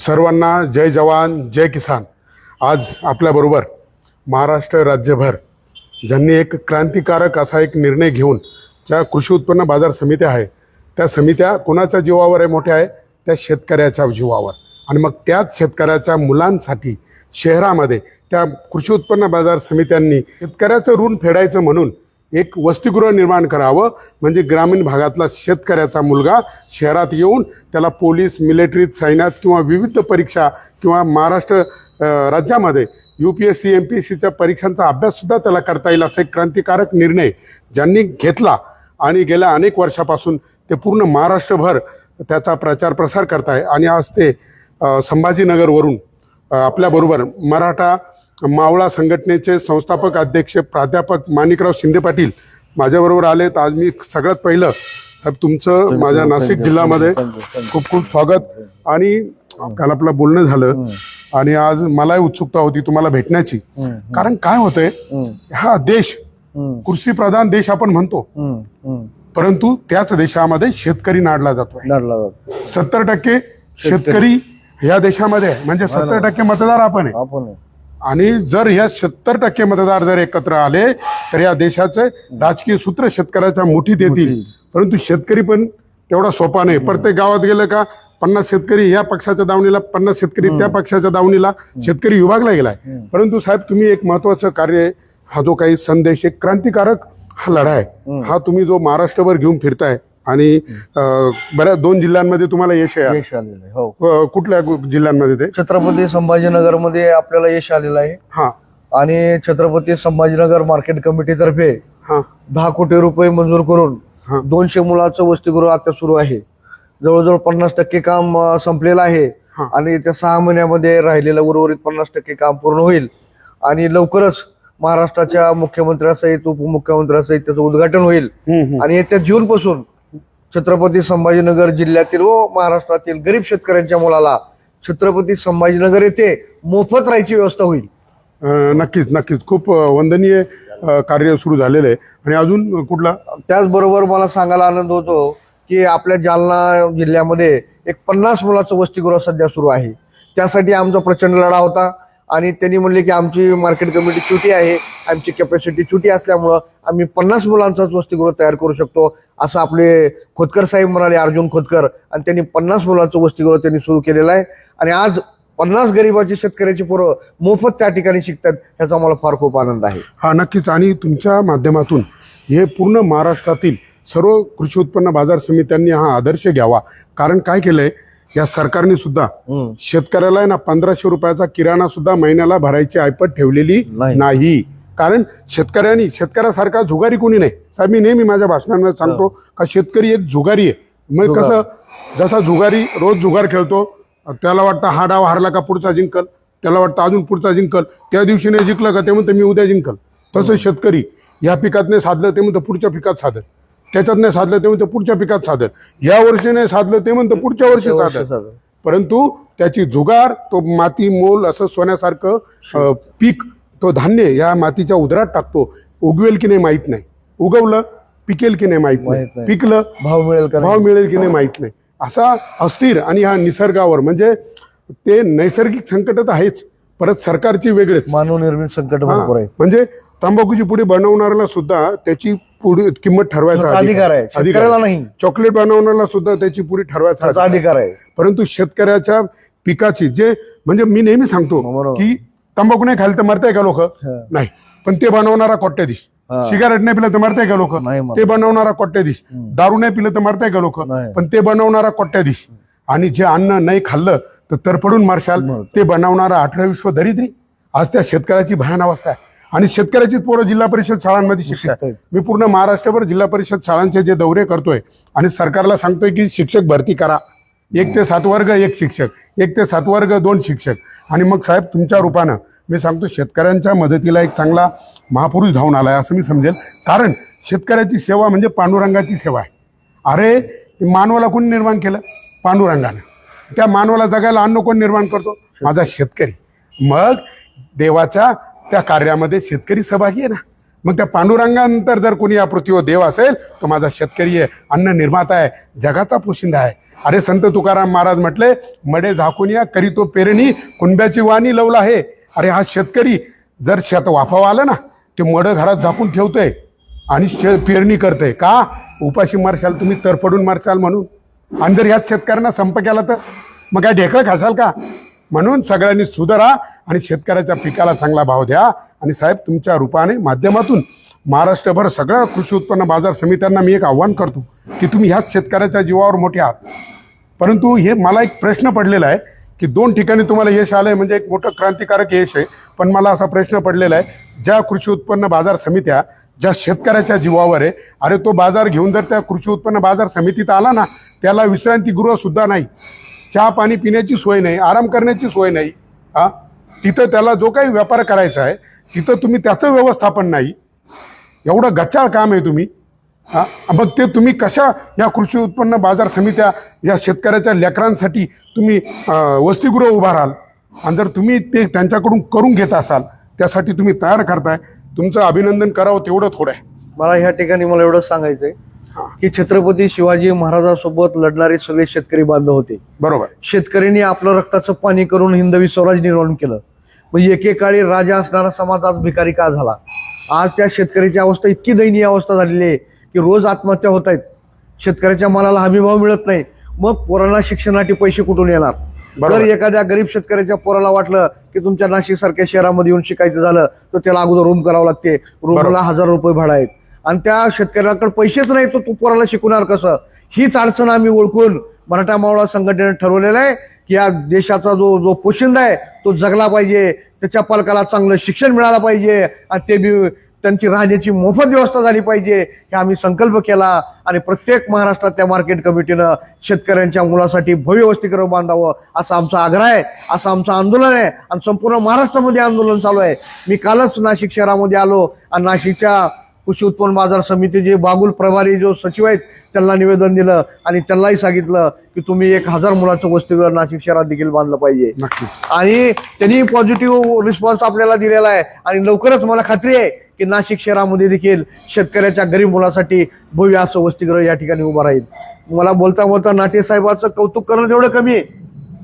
सर्वांना जय जवान जय किसान। आज आपल्याबरोबर महाराष्ट्र राज्यभर ज्यांनी एक क्रांतिकारक असा एक निर्णय घेऊन ज्या कृषी उत्पन्न बाजार समित्या आहे त्या समित्या कोणाच्या जीवावर आहे मोठ्या आहे त्या शेतकऱ्याच्या जीवावर। आणि मग त्याच शेतकऱ्याच्या मुलांसाठी शहरामध्ये त्या कृषी उत्पन्न बाजार समित्यांनी शेतकऱ्याचं ऋण फेडायचं म्हणून एक वसतिगृह निर्माण करावं, म्हणजे ग्रामीण भागातला शेतकऱ्याचा मुलगा शहरात येऊन त्याला पोलीस मिलिटरीत सैन्यात किंवा विविध परीक्षा किंवा महाराष्ट्र राज्यामध्ये UPSC MPSCच्या परीक्षांचा अभ्याससुद्धा त्याला करता येईल असा एक क्रांतिकारक निर्णय ज्यांनी घेतला आणि गेल्या अनेक वर्षापासून ते पूर्ण महाराष्ट्रभर त्याचा प्रचार प्रसार करत आहे। आणि आज ते संभाजीनगरवरून आपल्याबरोबर मराठा मावळा संघटनेचे संस्थापक अध्यक्ष प्राध्यापक माणिकराव शिंदे पाटील माझ्याबरोबर आलेत। आज मी सगळ्यात पहिलं साहेब तुमचं माझ्या नाशिक जिल्ह्यामध्ये खूप खूप स्वागत। आणि काल आपलं बोलणं झालं आणि आज मलाही उत्सुकता होती तुम्हाला भेटण्याची, कारण काय होतंय हा देश कृषी प्रधान देश आपण म्हणतो, परंतु त्याच देशामध्ये शेतकरी नाडला जातोय। 70% शेतकरी या देशामध्ये म्हणजे 70% मतदार आपण आहे। आणि जर ह्या 70% मतदार जर एकत्र आले तर या देशाचे राजकीय सूत्र शेतकऱ्याच्या मुठीत येतील। परंतु शेतकरी पण तेवढा सोपा नाही। प्रत्येक गावात गेलं का 50 शेतकरी या पक्षाच्या दावणीला 50 शेतकरी त्या पक्षाच्या दावणीला शेतकरी विभागला गेलाय। परंतु साहेब तुम्ही एक महत्वाचं कार्य, हा जो काही संदेश एक क्रांतिकारक हा लढा आहे हा तुम्ही जो महाराष्ट्रभर घेऊन फिरताय आणि बऱ्याच 2 जिल्ह्यांमध्ये तुम्हाला यश आलेलं आहे। हो, कुठल्या जिल्ह्यांमध्ये ते? छत्रपती संभाजीनगर मध्ये आपल्याला यश आलेलं आहे। हा, आणि छत्रपती संभाजीनगर मार्केट कमिटी तर्फे 10 कोटी रुपये मंजूर करून 200 मुलाचं वसतिगृह आता सुरू आहे। जवळजवळ 50% काम संपलेलं आहे आणि त्या 6 महिन्यामध्ये राहिलेलं उर्वरित 50% काम पूर्ण होईल आणि लवकरच महाराष्ट्राच्या मुख्यमंत्र्यासहित उपमुख्यमंत्र्यासहित त्याचं उद्घाटन होईल। आणि येत्या जून पासून छत्रपती संभाजीनगर जिल्ह्यातील व महाराष्ट्रातील गरीब शेतकऱ्यांच्या मुलाला छत्रपती संभाजीनगर येथे मोफत राहायची व्यवस्था होईल। नक्कीच नक्कीच खूप वंदनीय कार्य सुरू झालेलं आहे। आणि अजून कुठला? त्याचबरोबर मला सांगायला आनंद होतो की आपल्या जालना जिल्ह्यामध्ये एक 50 मुलाचं वसतिगृह सध्या सुरू आहे। त्यासाठी आमचा प्रचंड लढा होता आणि त्यांनी म्हणले की आमची मार्केट कमिटी छोटी आहे, आमची कॅपॅसिटी छोटी असल्यामुळं आम्ही 50 मुलांचाच वसतिगृह तयार करू शकतो असं आपले खोतकर साहेब म्हणाले, अर्जुन खोतकर, आणि त्यांनी 50 मुलांचं वसतिगृह त्यांनी सुरू केलेलं आहे। आणि आज 50 गरीबाची शेतकऱ्याची पोरं मोफत त्या ठिकाणी शिकतात, ह्याचा मला फार खूप आनंद आहे। हा, नक्कीच। आणि तुमच्या माध्यमातून हे पूर्ण महाराष्ट्रातील सर्व कृषी उत्पन्न बाजार समित्यांनी हा आदर्श घ्यावा। कारण काय केलंय या सरकारने सुद्धा शेतकऱ्याला ना 1500 रुपयाचा किराणा सुद्धा महिन्याला भरायची ऐपत ठेवलेली नाही। कारण शेतकऱ्यासारखा जुगारी कोणी नाही साहेब। मी नेहमी माझ्या भाषणांमध्ये सांगतो का शेतकरी एक जुगारी आहे। मग कसं, जसा जुगारी रोज जुगार खेळतो, त्याला वाटतं हा डाव हारला का पुढचा जिंकल, त्याला वाटतं अजून पुढचा जिंकल, त्या दिवशी नाही जिंकलं का ते म्हणतं मी उद्या जिंकल। तसं शेतकरी या पिकात नाही साधलं ते म्हणतं पुढच्या पिकात साधल, त्याच्यात नाही साधलं ते म्हणतं पुढच्या पिकात साधल, या वर्षी नाही साधलं ते म्हणतं पुढच्या वर्षी साधल। परंतु त्याची जुगार, तो माती मोल असं सोन्यासारखं पीक, तो धान्य या मातीच्या उदरात टाकतो, उगवेल की नाही माहित नाही, उगवलं पिकेल की नाही माहित नाही, पिकलं भाव मिळेल की नाही माहित नाही, असा अस्थिर। आणि हा निसर्गावर म्हणजे ते नैसर्गिक संकट तर आहेच, परत सरकारची वेगळेच मानवनिर्मित संकट भरपूर आहे। म्हणजे तंबाखूची पुडी बनवणाऱ्याला सुद्धा त्याची पुढे किंमत ठरवायचा अधिकार आहे, शेतकऱ्याला नाही। चॉकलेट बनवणाऱ्याला सुद्धा त्याची पुढे ठरवायचा अधिकार आहे। परंतु शेतकऱ्याच्या पिकाची जे म्हणजे मी नेहमी सांगतो की तंबाखू नाही खायला तर मरताय का लोक? नाही, पण ते बनवणारा कोट्याधीश। सिगारेट नाही पिलं तर मरताय का लोक? ते बनवणारा कोट्याधीश। दारू नाही पिलं तर मरताय का लोक? पण ते बनवणारा कोट्याधीश। आणि जे अन्न नाही खाल्लं तर तरफडून मारशाल ते बनवणारा 18 विश्व दरिद्री। आज त्या शेतकऱ्याची भयान अवस्था आहे। आणि शेतकऱ्याचीच पोरं जिल्हा परिषद शाळांमध्ये शिक्षक। मी पूर्ण महाराष्ट्रभर जिल्हा परिषद शाळांचे जे दौरे करतोय आणि सरकारला सांगतोय की शिक्षक भरती करा, 1 ते 7 वर्ग 1 शिक्षक, 1 ते 7 वर्ग 2 शिक्षक। आणि मग साहेब तुमच्या रूपानं मी सांगतो शेतकऱ्यांच्या मदतीला एक चांगला महापुरुष धावून आलाय असं मी समजेल। कारण शेतकऱ्याची सेवा म्हणजे पांडुरंगाची सेवा आहे। अरे मानवाला कोणी निर्माण केलं? पांडुरंगानं। त्या मानवाला जगायला अन्न कोण निर्माण करतो? माझा शेतकरी। मग देवाच्या त्या कार्यामध्ये शेतकरी सहभागी आहे ना। मग त्या पांडुरंगानंतर जर कोणी या पृथ्वीवर देव असेल तर माझा शेतकरी आहे, अन्न निर्माता आहे, जगाचा पोशिंदा आहे। अरे संत तुकाराम महाराज म्हटले, मडे झाकून या करी तो पेरणी, कुणब्याची वाणी लवला आहे. अरे हा शेतकरी जर शेत वाफावं आलं ना, ते मडं घरात झाकून ठेवतंय आणि पेरणी करतंय का? उपाशी मारशाल तुम्ही, तरपडून मारशाल म्हणून. आणि जर ह्याच शेतकऱ्यांना संप केला तर मग काय ढेकळं खाशाल का? म्हणून सगळ्यांनी सुधारा आणि शेतकऱ्याच्या पिकाला चांगला भाव द्या. आणि साहेब, तुमच्या रूपाने माध्यमातून महाराष्ट्रभर सगळ्या कृषी उत्पन्न बाजार समित्यांना मी एक आव्हान करतो की तुम्ही ह्याच शेतकऱ्याच्या जीवावर मोठे आहात. परंतु हे मला एक प्रश्न पडलेला आहे की 2 ठिकाणी तुम्हाला यश आलं आहे, म्हणजे एक मोठं क्रांतिकारक यश आहे. पण मला असा प्रश्न पडलेला आहे, ज्या कृषी उत्पन्न बाजार समित्या ज्या शेतकऱ्याच्या जीवावर आहे, अरे तो बाजार घेऊन जर त्या कृषी उत्पन्न बाजार समितीत आला ना, त्याला विश्रांतीगृहसुद्धा नाही, चहा पाणी पिण्याची सोय नाही, आराम करण्याची सोय नाही. तिथं त्याला जो काही व्यापार करायचा आहे तिथं तुम्ही त्याचं व्यवस्थापन नाही. एवढं गच्चाळ काम आहे तुम्ही. मग ते तुम्ही कशा या कृषी उत्पन्न बाजार समित्या या शेतकऱ्याच्या लेकरांसाठी तुम्ही वसतिगृह उभाराल? आणि जर तुम्ही ते त्यांच्याकडून करून घेत असाल, त्यासाठी तुम्ही तयार करताय, तुमचं अभिनंदन करावं तेवढं थोडं आहे. मला ह्या ठिकाणी मला एवढं सांगायचंय की छत्रपती शिवाजी महाराजांसोबत लढणारे सगळे शेतकरी बांधव होते. बरोबर. शेतकऱ्यांनी आपलं रक्ताचं पाणी करून हिंदवी स्वराज निर्माण केलं. म्हणजे एकेकाळी राजा असणारा समाज आज भिकारी का झाला? आज त्या शेतकऱ्याची अवस्था इतकी दयनीय अवस्था झालेली आहे की रोज आत्महत्या होत आहेत. शेतकऱ्याच्या मालाला हमीभाव मिळत नाही. मग पोरांना शिक्षणासाठी पैसे कुठून येणार? जर एखाद्या गरीब शेतकऱ्याच्या पोराला वाटलं की तुमच्या नाशिक सारख्या शहरामध्ये येऊन शिकायचं झालं तर त्याला अगोदर रूम करावं लागते. रूमला 1000 रुपये भाडं आहेत आणि त्या शेतकऱ्याकडे पैसेच नाही, तर तू पोराला शिकवणार कसं? हीच अडचण आम्ही ओळखून मराठा मावळा संघटनेने ठरवलेलं आहे की या देशाचा जो पोशिंदा आहे तो जगला पाहिजे, त्याच्या पालकाला चांगलं शिक्षण मिळालं पाहिजे आणि ते बी त्यांची राहण्याची मोफत व्यवस्था झाली पाहिजे. हे आम्ही संकल्प केला आणि प्रत्येक महाराष्ट्रातल्या मार्केट कमिटीनं शेतकऱ्यांच्या मुलासाठी भव्य वसतिगृह बांधावं असा आमचा आग्रह आहे, असं आमचं आंदोलन आहे आणि संपूर्ण महाराष्ट्रामध्ये आंदोलन चालू आहे. मी कालच नाशिक शहरामध्ये आलो आणि नाशिकच्या कृषी उत्पन्न बाजार समितीचे बागुल प्रभारी जो सचिव आहेत त्यांना निवेदन दिलं आणि त्यांनाही सांगितलं की तुम्ही 1000 मुलाचं वसतिगृह नाशिक शहरात देखील बांधलं पाहिजे. आणि त्यांनी पॉझिटिव्ह रिस्पॉन्स आपल्याला दिलेला आहे आणि लवकरच मला खात्री आहे की नाशिक शहरामध्ये देखील शेतकऱ्याच्या गरीब मुलासाठी भव्य असं वसतिगृह या ठिकाणी उभं राहील. मला बोलता बोलता नाटे साहेबांचं कौतुक करणं तेवढं कमी आहे.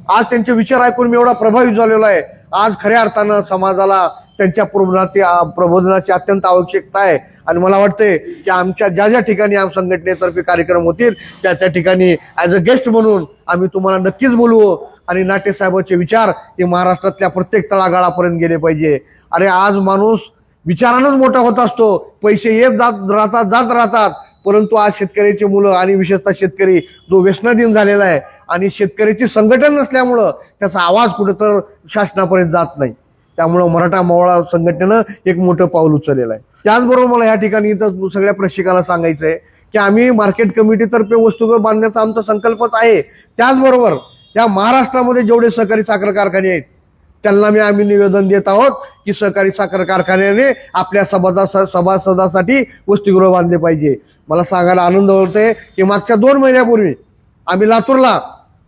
आज त्यांचे विचार ऐकून मी एवढा प्रभावित झालेलो आहे. आज खऱ्या अर्थानं समाजाला त्यांच्या प्रबोधनाची अत्यंत आवश्यकता आहे आणि मला वाटतंय की आमच्या ज्या ज्या ठिकाणी आम संघटनेतर्फे कार्यक्रम होतील त्या ठिकाणी ॲज अ गेस्ट म्हणून आम्ही तुम्हाला नक्कीच बोलवू आणि नाटे साहेबांचे विचार हे महाराष्ट्रातल्या प्रत्येक तळागाळापर्यंत गेले पाहिजे. अरे आज माणूस विचारानंच मोठा होत असतो, पैसे येत जात राहतात, परंतु आज शेतकऱ्याची मुलं आणि विशेषतः शेतकरी जो व्यसनाधीन झालेला आहे आणि शेतकऱ्याची संघटन नसल्यामुळं त्याचा आवाज कुठं तर शासनापर्यंत जात नाही. त्यामुळं मराठा मावळा संघटनेनं एक मोठं पाऊल उचललेलं आहे. त्याचबरोबर मला या ठिकाणी इथं सगळ्या प्रेक्षकाला सांगायचं आहे की आम्ही मार्केट कमिटीतर्फे वसतिगृह बांधण्याचा आमचा संकल्पच आहे. त्याचबरोबर या महाराष्ट्रामध्ये जेवढे सहकारी साखर कारखाने आहेत त्यांना आम्ही निवेदन देत आहोत की सहकारी साखर कारखान्याने आपल्या सभासदासाठी वसतिगृह बांधले पाहिजे. मला सांगायला आनंद होतोय की मागच्या 2 महिन्यापूर्वी आम्ही लातूरला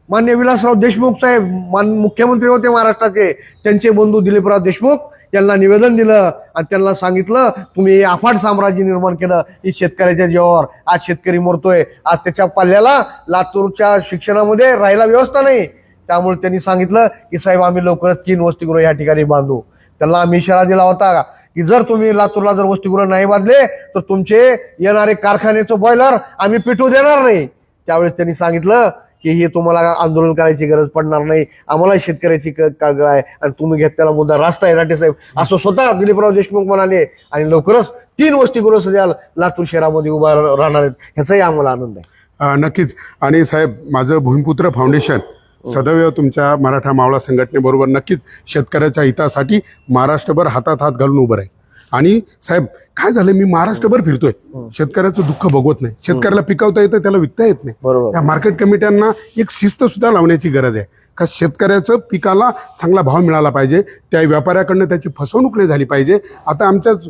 माननीय विलासराव देशमुख साहेब मुख्यमंत्री होते महाराष्ट्राचे, त्यांचे बंधू दिलीपराव देशमुख यांना निवेदन दिलं आणि त्यांना सांगितलं तुम्ही अफाट साम्राज्य निर्माण केलं ही शेतकऱ्याच्या जीवावर. आज शेतकरी मरतोय, आज त्याच्या पाल्याला लातूरच्या शिक्षणामध्ये राहायला व्यवस्था नाही. त्यामुळे त्यांनी सांगितलं की साहेब आम्ही लवकरच 3 वसतिगृह या ठिकाणी बांधू. त्यांना आम्ही इशारा दिला होता की जर तुम्ही लातूरला जर वसतिगृह नाही बांधले तर तुमचे येणारे कारखान्याचं बॉयलर आम्ही पेटवू देणार नाही. त्यावेळेस त्यांनी सांगितलं की हे तुम्हाला आंदोलन करायची गरज पडणार नाही, आम्हाला शेतकऱ्याची काळजी आहे आणि तुम्ही घेतलेला मुद्दा रास्ता आहे नाटे साहेब असं स्वतः दिलीपराव देशमुख म्हणाले. आणि लवकरच 3 वसतिगृह सध्या लातूर शहरामध्ये उभा राहणार आहेत, ह्याचाही आम्हाला आनंद आहे. नक्कीच. आणि साहेब, माझं भूमिपुत्र फाउंडेशन सदैव तुमच्या मराठा मावळा संघटनेबरोबर नक्कीच शेतकऱ्याच्या हितासाठी महाराष्ट्रभर हातात हात घालून उभं आहे. आणि साहेब काय झालं, मी महाराष्ट्रभर फिरतोय, शेतकऱ्याचं दुःख बघवत नाही. शेतकऱ्याला पिकवता येतं, त्याला विकता येत नाही. त्या मार्केट कमिट्यांना एक शिस्त सुद्धा लावण्याची गरज आहे का शेतकऱ्याचं पिकाला चांगला भाव मिळाला पाहिजे, त्या व्यापाऱ्याकडनं त्याची फसवणूक नाही झाली पाहिजे. आता आमच्याच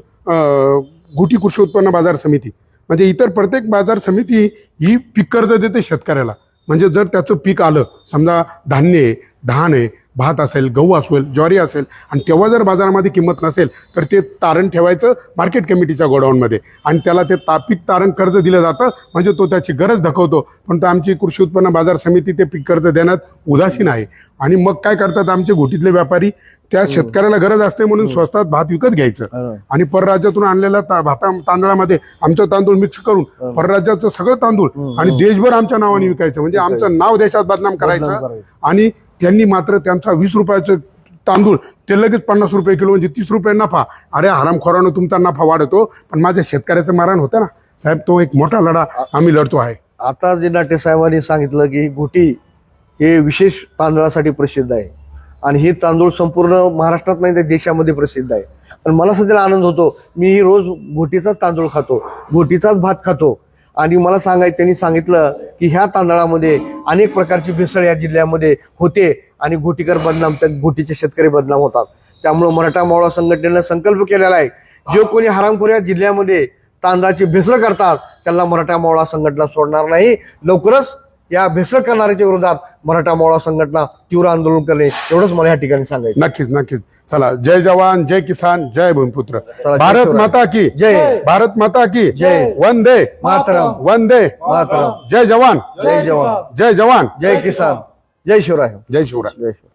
गुटी कृषी उत्पन्न बाजार समिती म्हणजे इतर प्रत्येक बाजार समिती ही पीक कर्ज देते शेतकऱ्याला. म्हणजे जर त्याचं पीक आलं, समजा धान्य आहे, धान आहे, भात असेल, गहू असेल, ज्वारी असेल, आणि तेव्हा जर बाजारामध्ये किंमत नसेल तर ते तारण ठेवायचं मार्केट कमिटीच्या गोडाऊनमध्ये, आणि त्याला ते पीक तारण कर्ज दिलं जातं, म्हणजे तो त्याची गरज दाखवतो. पण आमची कृषी उत्पन्न बाजार समिती ते पीक कर्ज देण्यात उदासीन आहे. आणि मग काय करतात आमचे घोटीतले व्यापारी, त्या शेतकऱ्याला गरज असते म्हणून स्वस्तात भात विकत घ्यायचं आणि परराज्यातून आणलेल्या तांदळामध्ये आमचं तांदूळ मिक्स करून परराज्याचं सगळं तांदूळ आणि देशभर आमच्या नावाने विकायचं, म्हणजे आमचं नाव देशात बदनाम करायचं. आणि त्यांनी मात्र त्यांचा 20 रुपयाचं तांदूळ ते लगेच 50 रुपये किलो, म्हणजे 30 रुपये नफा. अरे हरामखोरानं तुमचा नफा वाढतो, पण माझ्या शेतकऱ्याचं मारण होतं ना साहेब. तो एक मोठा लढा आम्ही लढतो आहे. आता जे नाटे साहेबांनी सांगितलं की घोटी हे विशेष तांदळासाठी प्रसिद्ध आहे आणि हे तांदूळ संपूर्ण महाराष्ट्रात नाही तर देशामध्ये प्रसिद्ध आहे. पण मला सध्या आनंद होतो, मी रोज घोटीचाच तांदूळ खातो, घोटीचाच भात खातो. आणि मला त्यांनी सांगितलं की ह्या तांदळामध्ये अनेक प्रकारची भेसळ या जिल्ह्यामध्ये होते आणि घोटीकर बदनाम, त्या घोटीचे शेतकरी बदनाम होतात. त्यामुळे मराठा मावळा संघटनेनं संकल्प केलेला आहे, जो कोणी हरामखोर या जिल्ह्यामध्ये तांदळाची भेसळ करतात त्यांना मराठा मावळा संघटना सोडणार नाही. लवकरच या भेसळ करणाऱ्याच्या विरोधात मराठा मावळा संघटना तीव्र आंदोलन करणे, एवढंच मला या ठिकाणी सांगायचं. नक्कीच नक्कीच. चला, जय जवान, जय किसान, जय भूमिपुत्र. चला, जय भारत शिवराय. माता की जय. भारत माता की जय. वंदे मातरम. वंदे मातरम. जय जवान, जय जवान, जय जवान, जय किसान, जय शिवराय. जय शिवराय. जय शिवराय.